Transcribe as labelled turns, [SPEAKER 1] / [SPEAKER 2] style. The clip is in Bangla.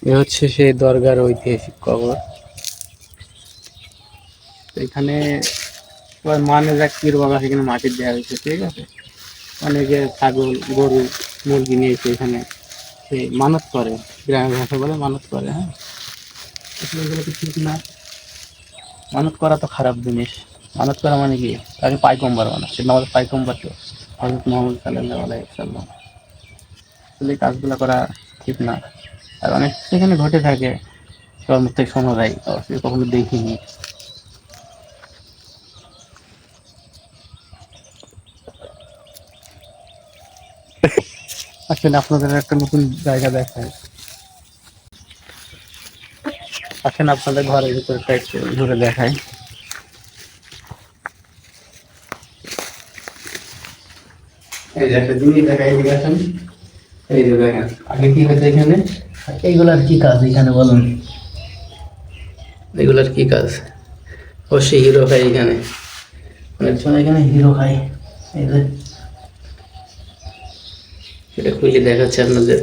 [SPEAKER 1] এ হচ্ছে সেই দরগার ঐতিহাসিক কবর। এখানে মানে যা পীর বাবা সেখানে মাটি দেওয়া হয়েছে, ঠিক আছে। অনেকে ছাগল গরু মুরগি নিয়ে এসে এখানে মানত করে, গ্রামের ভাষা বলে মানত করে। হ্যাঁ, আসলে এগুলো তো ঠিক না। মানত করা তো খারাপ জিনিস। মানত করা মানে কি, তাকে পায়গম্বর বানাচ্ছে, আমাদের পায়গম্বর তো হযরত মুহাম্মদ সাল্লাল্লাহু আলাইহি ওয়াসাল্লাম। আসলে এই কাজগুলো করা ঠিক না। আর অনেক সেখানে ঘটে থাকে, সবার মুখ থেকে শোনা যায়, অবশ্যই কখনো দেখিনি। আসলে আপনাদের একটা নতুন জায়গা দেখায়, আসেন আপনাদের ঘরের ভিতরে একটু ঘুরে দেখায়। এই যে একটা জিনিস দেখাই, এদিকে আসেন। এই যে দেখেন আগে কি হয়েছে এখানে, এইগুলার কি কাজ এখানে বলুন, এগুলার কি কাজ? অবশ্যই হিরো খাই এখানে, অনেক সময় এখানে হিরো খাই। এই যে এটা খুলে দেখাচ্ছে আপনাদের।